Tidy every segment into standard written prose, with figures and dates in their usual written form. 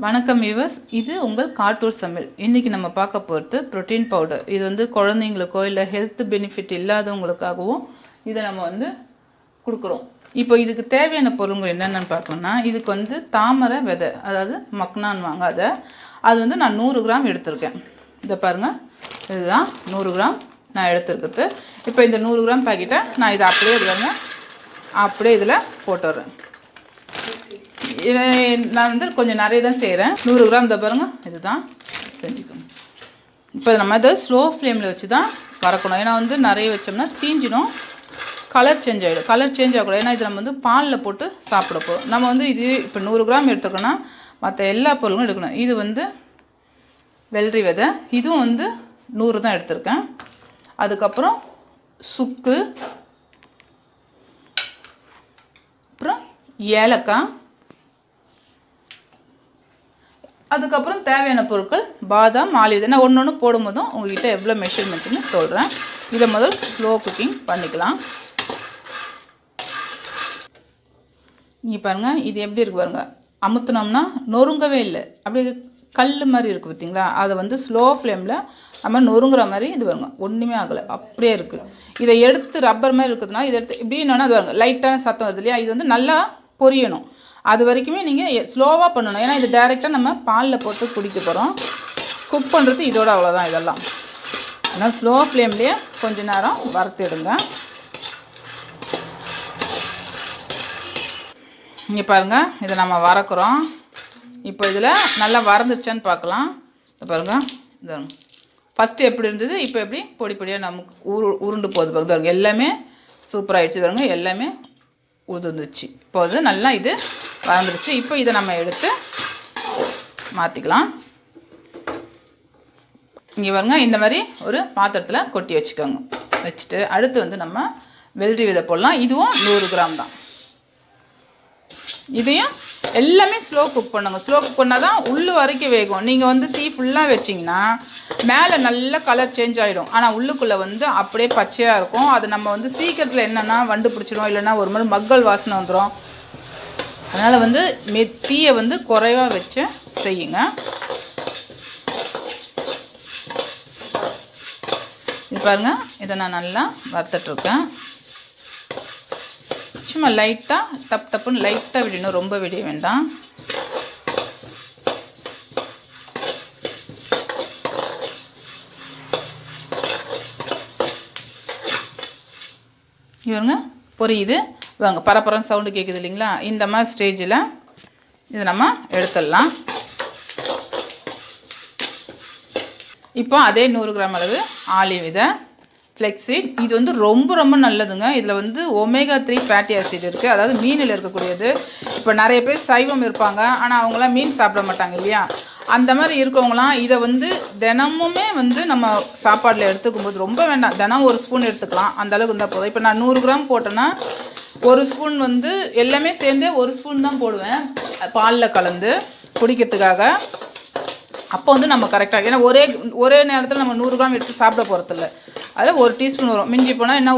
வணக்கம் வியூவர்ஸ், இது உங்கள் காட்டூர் சமையல். இன்றைக்கி நம்ம பார்க்க போகிறது ப்ரோட்டீன் பவுடர். இது வந்து குழந்தைங்களுக்கோ இல்லை ஹெல்த் பெனிஃபிட் இல்லாதவங்களுக்காகவும் இதை நம்ம வந்து கொடுக்குறோம். இப்போ இதுக்கு தேவையான பொருள்கள் என்னென்னு பார்க்கணும்னா, இதுக்கு வந்து தாமரை விதை, அதாவது மக்னான் வாங்காத, அது வந்து நான் 100 கிராம் எடுத்திருக்கேன். இதை பாருங்கள், இதுதான் 100 கிராம் நான் எடுத்துருக்குது. இப்போ இந்த 100 கிராம் பாக்கெட்டை நான் இதை அப்படியே இதில் போட்டுடுறேன். நான் வந்து கொஞ்சம் நிறைய தான் செய்கிறேன். 100 கிராம் இதை பாருங்கள், இதுதான் செஞ்சுக்கணும். இப்போ நம்ம இதை ஸ்லோ ஃப்ளேமில் வச்சு தான் வறக்கணும். ஏன்னா வந்து நிறைய வச்சோம்னா தீஞ்சிடும், கலர் சேஞ்ச் ஆகிடும். கலர் சேஞ்ச் ஆகக்கூடாது. ஏன்னா இது நம்ம வந்து பாலில் போட்டு சாப்பிட போகிறோம். நம்ம வந்து இது இப்போ 100 கிராம் எடுத்துக்கணும்னா மற்ற எல்லா பொருளும் எடுக்கணும். இது வந்து வெள்ளரி விதை, இதுவும் வந்து 100 தான் எடுத்திருக்கேன். அதுக்கப்புறம் சுக்கு, அப்புறம் ஏலக்காய், அதுக்கப்புறம் தேவையான பொருட்கள் பாதாம், ஆலிவ். நான் ஒன்று போடும்போதும் உங்கள்கிட்ட எவ்வளோ மெஷர்மெண்ட்டுன்னு சொல்கிறேன். இதை முதல் ஸ்லோ குக்கிங் பண்ணிக்கலாம். இங்கே பாருங்கள், இது எப்படி இருக்குது பாருங்கள். அமுத்துனோம்னா நொறுங்கவே இல்லை, அப்படியே கல் மாதிரி இருக்குது பார்த்தீங்களா. அதை வந்து ஸ்லோ ஃப்ளேமில் நம்ம நொறுங்குற மாதிரி இது பாருங்க, ஒன்றுமே ஆகலை, அப்படியே இருக்குது. இதை எடுத்து ரப்பர் மாதிரி இருக்குதுன்னா இதை எடுத்து இப்படி என்னன்னா அது பாருங்க, லைட்டான சத்தம் வருது இல்லையா. இது வந்து நல்லா பொரியணும். அது வரைக்குமே நீங்கள் ஸ்லோவாக பண்ணணும். ஏன்னா இது டைரெக்டாக நம்ம பாலில் போட்டு குடிக்க போகிறோம். குக் பண்ணுறது இதோட அவ்வளோதான். இதெல்லாம் ஆனால் ஸ்லோ ஃப்ளேம்லேயே கொஞ்சம் நேரம் வறுத்துடுங்க. இங்கே பாருங்கள், இதை நம்ம வறக்கிறோம். இப்போ இதில் நல்லா வறந்துருச்சான்னு பார்க்கலாம். இதை பாருங்கள், இந்த ஃபஸ்ட்டு எப்படி இருந்தது, இப்போ எப்படி பொடி பொடியாக நமக்கு உருண்டு போகுது பாருங்க. எல்லாமே சூப்பராகிடுச்சு பாருங்க, எல்லாமே உதிர்ந்துச்சு. இப்போ வந்து நல்லா இது வளர்ந்துருச்சு. இப்போ இதை நம்ம எடுத்து மாற்றிக்கலாம். இங்கே பாருங்க, இந்த மாதிரி ஒரு பாத்திரத்தில் கொட்டி வச்சுக்கோங்க. வச்சுட்டு அடுத்து வந்து நம்ம வெள்ளரி விதை போடலாம். இதுவும் 100 கிராம் தான். இதையும் எல்லாமே ஸ்லோ குக் பண்ணுங்க. ஸ்லோ குக் பண்ணால் தான் உள்ளு வரைக்கும் வேகும். நீங்கள் வந்து தீ ஃபுல்லாக வச்சிங்கன்னா மேலே நல்ல கலர் சேஞ்ச் ஆகிடும், ஆனால் உள்ளுக்குள்ளே வந்து அப்படியே பச்சையாக இருக்கும். அது நம்ம வந்து சீக்கிரத்தில் என்னென்னா வண்டு பிடிச்சிடும், இல்லைன்னா ஒரு மாதிரி மக்கள் வாசனை வந்துடும். அதனால் வந்து தீயை வந்து குறைவாக வச்சு செய்யுங்க. இது பாருங்கள், இதை நான் நல்லா வறுத்துட்ருக்கேன். சும்மா லைட்டாக தப்புன்னு லைட்டாக விடணும், ரொம்ப விட வேண்டாம். இவங்க பொரியுது வாங்க, பரபரன்னு சவுண்டு கேட்குது இல்லைங்களா. இந்த மாதிரி ஸ்டேஜில் இதை நம்ம எடுத்துடலாம். இப்போ அதே 100 கிராம் அளவு ஆலிவ் விதை, ஃப்ளெக்ஸீட். இது வந்து ரொம்ப ரொம்ப நல்லதுங்க. இதில் வந்து ஒமேகா 3 ஃபேட்டி ஆசிட் இருக்குது, அதாவது மீனில் இருக்கக்கூடியது. இப்போ நிறைய பேர் சைவம் இருப்பாங்க, ஆனால் அவங்களாம் மீன் சாப்பிட மாட்டாங்க இல்லையா. அந்த மாதிரி இருக்கவங்களாம் இதை வந்து தினமுமே வந்து நம்ம சாப்பாட்டில் எடுத்துக்கும் போது ரொம்ப வேண்டாம், தினம் 1 ஸ்பூன் எடுத்துக்கலாம், அந்தளவுக்கு இருந்தால் போதும். இப்போ நான் 100 கிராம் போட்டேன்னா 1 ஸ்பூன் வந்து எல்லாமே சேர்ந்தே 1 ஸ்பூன் தான் போடுவேன் பாலில் கலந்து குடிக்கிறதுக்காக. அப்போ வந்து நம்ம கரெக்டாக, ஏன்னா ஒரே நேரத்தில் நம்ம 100 கிராம் எடுத்து சாப்பிட போகிறதில்ல. அதில் 1 டீஸ்பூன் வரும். மிஞ்சி போனால் என்ன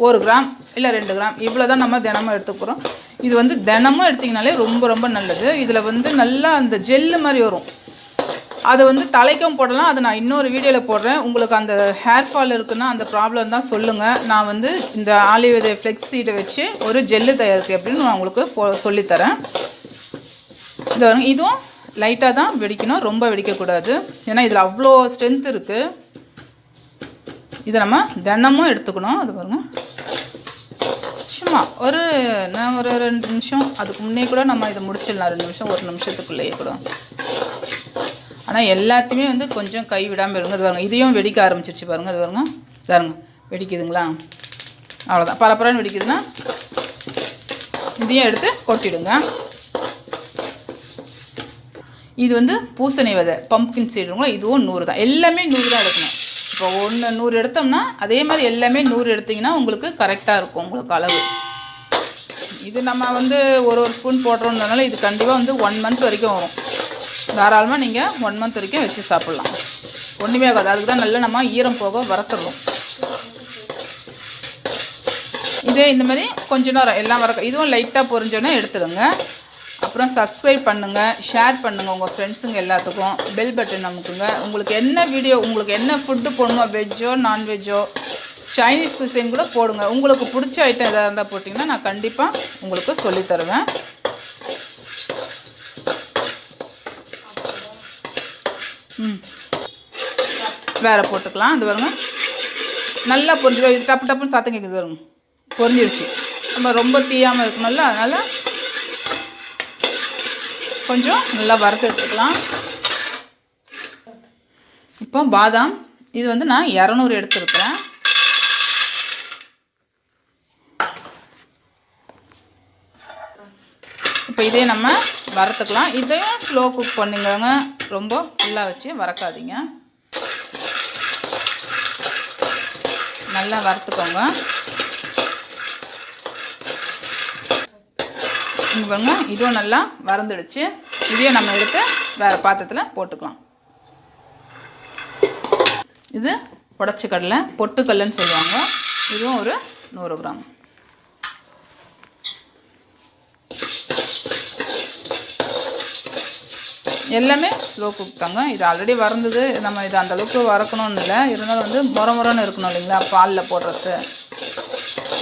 ஒரு கிராம் இல்லை 2 கிராம் இவ்வளோ தான் நம்ம தினமும் எடுத்துக்க போகிறோம். இது வந்து தினமும் எடுத்திங்கனாலே ரொம்ப ரொம்ப நல்லது. இதில் வந்து நல்லா அந்த ஜெல்லு மாதிரி வரும். அதை வந்து தலைக்கும் போடலாம். அதை நான் இன்னொரு வீடியோவில் போடுறேன். உங்களுக்கு அந்த ஹேர் ஃபால் இருக்குன்னா அந்த ப்ராப்ளம் தான் சொல்லுங்கள். நான் வந்து இந்த ஆலிவ் விதை ஃப்ளெக்ஸீடை வச்சு ஒரு ஜெல்லு தயாரிக்கு அப்படின்னு நான் உங்களுக்கு சொல்லித்தரேன். இதுவும் லைட்டாக தான் வெடிக்கணும், ரொம்ப வெடிக்கக்கூடாது. ஏன்னா இதில் அவ்வளோ ஸ்ட்ரென்த் இருக்குது. இதை நம்ம தினமும் எடுத்துக்கணும். அது பாருங்கள், சும்மா ஒரு 2 நிமிஷம், அதுக்கு முன்னே கூட நம்ம இதை முடிச்சிடலாம். 2 நிமிஷம் 1 நிமிஷத்துக்குள்ளேயே கூட. ஆனால் எல்லாத்தையுமே வந்து கொஞ்சம் கை விடாமல் இருங்க. அது பாருங்கள், இதையும் வெடிக்க ஆரம்பிச்சிருச்சு பாருங்கள். அது பாருங்க வெடிக்குதுங்களா, அவ்வளோதான். பரபரன்னு வெடிக்குதுன்னா இதையும் எடுத்து கொட்டிடுங்க. இது வந்து பூசணி விதை, பம்ப்கின் சீடுங்களா, இதுவும் 100 தான். எல்லாமே 100 தான் எடுக்கணும். இப்போ 100 எடுத்தோம்னா அதே மாதிரி எல்லாமே 100 எடுத்திங்கன்னா உங்களுக்கு கரெக்டாக இருக்கும் உங்களுக்கு அளவு. இது நம்ம வந்து ஒரு ஸ்பூன் போடுறோம்னால இது கண்டிப்பாக வந்து 1 மந்த் வரைக்கும் வரும். தாராளமாக நீங்கள் 1 மந்த் வரைக்கும் வச்சு சாப்பிட்லாம், ஒன்றுமே ஆகாது. அதுக்கு தான் நல்லா நம்ம ஈரம் போக வறுத்துடுறோம். இதே இந்த மாதிரி கொஞ்ச நேரம் எல்லாம் இதுவும் லைட்டாக பொரிஞ்சோன்னே எடுத்துடுங்க. அப்புறம் சப்ஸ்கிரைப் பண்ணுங்கள், ஷேர் பண்ணுங்கள் உங்கள் ஃப்ரெண்ட்ஸுங்க எல்லாத்துக்கும். பெல் பட்டன் அமுக்குங்க. உங்களுக்கு என்ன வீடியோ, உங்களுக்கு என்ன ஃபுட்டு போடணுமோ, வெஜ்ஜோ நான்வெஜ்ஜோ சைனீஸ் குசைன் கூட போடுங்க. உங்களுக்கு பிடிச்ச ஐட்டம் எதாவது இருந்தால் போட்டிங்கன்னா நான் கண்டிப்பாக உங்களுக்கு சொல்லித்தருவேன். வேறு போட்டுக்கலாம். அது வருங்க நல்லா பொரிஞ்சு, இது டப்பு டப்புன்னு சத்தம் கேட்குது வருங்க, பொரிஞ்சிருச்சு. நம்ம ரொம்ப தீயாமல் இருக்கணும்ல, அதனால் கொஞ்சம் நல்லா வறுத்து எடுத்துக்கலாம். இப்போ பாதாம் இது வந்து நான் 200 எடுத்துருக்கிறேன். இப்போ இதே நம்ம வறுத்துக்கலாம். இதையும் ஸ்லோ குக் பண்ணிக்கோங்க, ரொம்ப ஃபுல்லாக வச்சு வறுக்காதீங்க. நல்லா வறுத்துக்கோங்க. இங்கே பாருங்க, இதுவும் நல்லா வறந்துடுச்சு. இதையும் நம்ம எடுத்து வேறு பாத்திரத்தில் போட்டுக்கலாம். இது உடச்சி கடலை, பொட்டுக்கடலைன்னு சொல்லுவாங்க. இதுவும் ஒரு 100 கிராம். எல்லாமே ஸ்லோ குக் தாங்க. இது ஆல்ரெடி வறந்தது, நம்ம இது அந்தளவுக்கு வறக்கணும்னு இல்லை, இருந்தாலும் வந்து முறமுறன்னு இருக்கணும் இல்லைங்களா பாலில் போடுறது,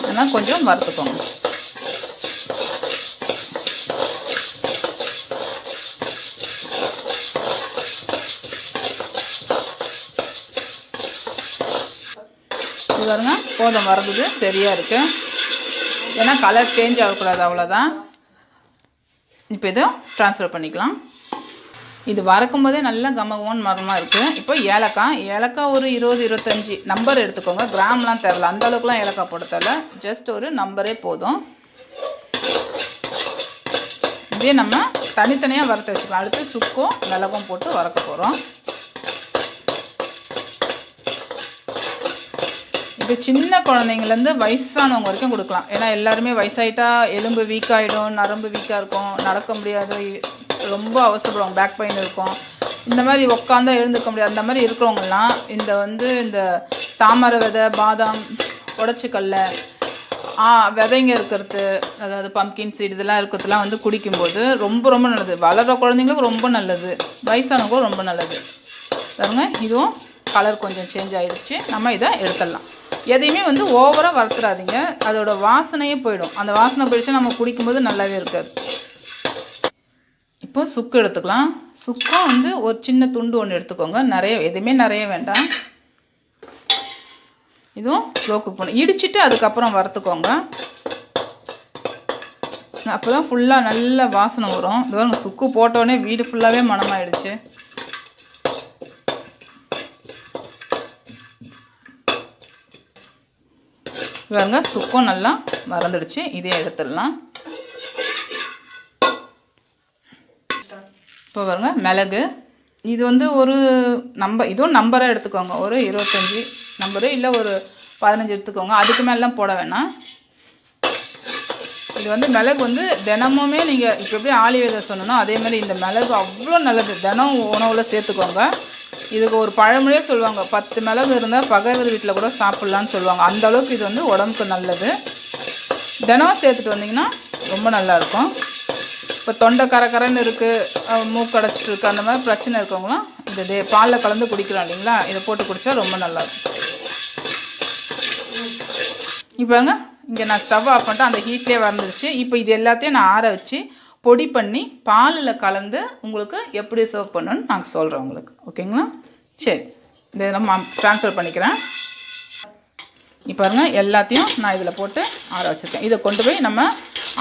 அதனால் கொஞ்சம் வறுத்துக்கோங்க. இது பாருங்க, போதும் வறந்தது சரியாக இருக்குது. ஏன்னா கலர் சேஞ்ச் ஆகக்கூடாது, அவ்வளோதான். இப்போ இதை ட்ரான்ஸ்ஃபர் பண்ணிக்கலாம். இது வறக்கும் போதே நல்லா கமகமன்னு மரமாக இருக்குது. இப்போ ஏலக்காய் ஒரு 20-25 நம்பர் எடுத்துக்கோங்க. கிராம்லாம் தேவையில்ல, அந்த அளவுக்குலாம் ஏலக்காய் போட தேவையில்ல, ஜஸ்ட் ஒரு நம்பரே போதும். இதே நம்ம தனித்தனியாக வறுத்து வச்சுக்கலாம். அடுத்து சுக்கும் மிளகும் போட்டு வறுக்க போகிறோம். இது சின்ன குழந்தைங்கலேருந்து வயசானவங்க வரைக்கும் கொடுக்கலாம். ஏன்னா எல்லாருமே வயசாயிட்டா எலும்பு வீக் ஆகிடும், நரம்பு வீக்காக இருக்கும், நடக்க முடியாது, ரொம்ப அவசரப்படுவாங்க, பேக் பெயின் இருக்கும், இந்த மாதிரி உட்காந்தா எழுந்துக்க முடியாது. அந்த மாதிரி இருக்கிறவங்கலாம் இந்த தாமரை விதை, பாதாம், உடச்சிக்கல்ல, விதைங்க இருக்கிறது, அதாவது பம்கின் சீட் இதெல்லாம் இருக்கிறதுலாம் வந்து குடிக்கும்போது ரொம்ப ரொம்ப நல்லது. வளர்கிற குழந்தைங்களுக்கு ரொம்ப நல்லது, வயசானவங்களுக்கும் ரொம்ப நல்லது. பாருங்க, இதுவும் கலர் கொஞ்சம் சேஞ்ச் ஆகிடுச்சு. நம்ம இதை எடுத்துடலாம். எதையுமே வந்து ஓவராக வறுத்துடாதீங்க, அதோட வாசனையே போயிடும். அந்த வாசனை போயிடுச்சு நம்ம குடிக்கும்போது நல்லாவே இருக்காது. இப்போ சுக்கு எடுத்துக்கலாம். சுக்கம் வந்து ஒரு சின்ன துண்டு ஒன்று எடுத்துக்கோங்க, எதுவுமே நிறைய வேண்டாம். இதுவும் ஸ்லோ குக் பண்ணி இடிச்சிட்டு அதுக்கப்புறம் வறுத்துக்கோங்க. அப்போ தான் ஃபுல்லாக நல்ல வாசனை வரும். இது சுக்கு போட்டோடனே வீடு ஃபுல்லாகவே மணமாயிடுச்சு. பாருங்க, சுக்கும் நல்லா வறந்துடுச்சு. இதே எடுத்துடலாம். இப்போ பாருங்க, மிளகு இது வந்து ஒரு இதுவும் நம்பராக எடுத்துக்கோங்க. ஒரு 25 நம்பரு இல்லை ஒரு 15 எடுத்துக்கோங்க, அதுக்கு மேலாம் போட வேணாம். இது வந்து மிளகு வந்து தினமுமே நீங்கள் இப்போ எப்படி ஆளி விதை சொன்னோன்னா அதே மாதிரி இந்த மிளகு அவ்வளோ நல்லது. தினம் உணவில் சேர்த்துக்கோங்க. இதுக்கு ஒரு பழமொழியே சொல்லுவாங்க, 10 மிளகு இருந்தால் பகைவர் வீட்டில் கூட சாப்பிட்லான்னு சொல்லுவாங்க. அந்தளவுக்கு இது வந்து உடம்புக்கு நல்லது. தினம் சேர்த்துட்டு வந்தீங்கன்னா ரொம்ப நல்லாயிருக்கும். இப்போ தொண்டை கரன்னு இருக்குது, மூக்கடைச்சிட்டு இருக்குது, அந்த மாதிரி பிரச்சனை இருக்கவங்களாம் இந்த பாலில் கலந்து குடிக்கிறோம் இல்லைங்களா, இதை போட்டு குடித்தா ரொம்ப நல்லாயிருக்கும். இப்போங்க இங்கே நான் ஸ்டவ் ஆஃப் பண்ணிட்டு அந்த ஹீட்லேயே வந்துருச்சு. இப்போ இது எல்லாத்தையும் நான் ஆற வச்சு பொடி பண்ணி பாலில் கலந்து உங்களுக்கு எப்படி சர்வ் பண்ணணும்னு நான் சொல்கிறேன் உங்களுக்கு. ஓகேங்களா? சரி, இதை நம்ம ட்ரான்ஸ்ஃபர் பண்ணிக்கிறேன். இப்போ பாருங்க, எல்லாத்தையும் நான் இதில் போட்டு ஆற வச்சுருக்கேன். இதை கொண்டு போய் நம்ம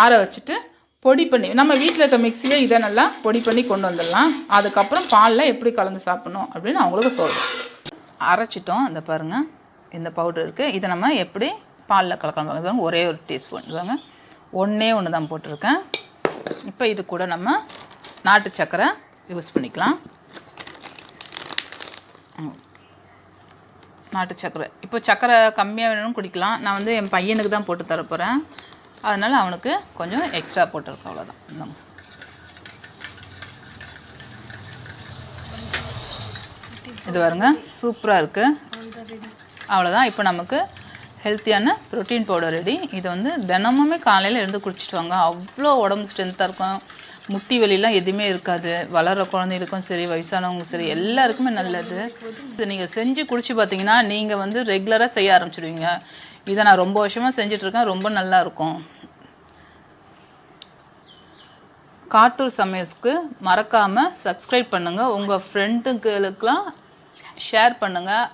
ஆற வச்சுட்டு பொடி பண்ணி நம்ம வீட்டில் இருக்க மிக்சியிலே இதை நல்லா பொடி பண்ணி கொண்டு வந்துடலாம். அதுக்கப்புறம் பாலில் எப்படி கலந்து சாப்பிடணும் அப்படின்னு அவங்களுக்கு சொல்கிறேன். அரைச்சிட்டோம். இந்த பாருங்கள், இந்த பவுடர் இருக்குது. இதை நம்ம எப்படி பாலில் கலக்கலாம். ஒரே ஒரு டீஸ்பூன் இதாங்க, ஒன்று தான் போட்டிருக்கேன். இப்போ இது கூட நம்ம நாட்டு சர்க்கரை யூஸ் பண்ணிக்கலாம். நாட்டு சர்க்கரை இப்போ சர்க்கரை கம்மியாக வேணும்னு குடிக்கலாம். நான் வந்து என் பையனுக்கு தான் போட்டு தரப்போகிறேன், அதனால் அவனுக்கு கொஞ்சம் எக்ஸ்ட்ரா போட்டிருக்கேன், அவ்வளோதான். இந்தாங்க. இது பாருங்க, சூப்பராக இருக்குது. அவ்வளோதான். இப்போ நமக்கு ஹெல்த்தியான ப்ரோட்டீன் பவுடர் ரெடி. இதை வந்து தினமுமே காலையில் எழுந்து குடிச்சிட்டு வாங்க, அவ்வளோ உடம்பு ஸ்ட்ரென்த்தாக இருக்கும். முட்டி வலிலாம் எதுவுமே இருக்காது. வளர்கிற குழந்தைகளுக்கும் சரி, வயசானவங்களுக்கும் சரி, எல்லாருக்குமே நல்லது. இது நீங்கள் செஞ்சு குடிச்சு பார்த்தீங்கன்னா நீங்கள் வந்து ரெகுலராக செய்ய ஆரம்பிச்சிடுவீங்க. இதை நான் ரொம்ப வருஷமாக செஞ்சிட்ருக்கேன். ரொம்ப நல்லாயிருக்கும். காட்டூர் சமையல்ஸ்க்கு மறக்காமல் சப்ஸ்கிரைப் பண்ணுங்கள். உங்கள் ஃப்ரெண்டுங்களுக்கெலாம் ஷேர் பண்ணுங்கள்.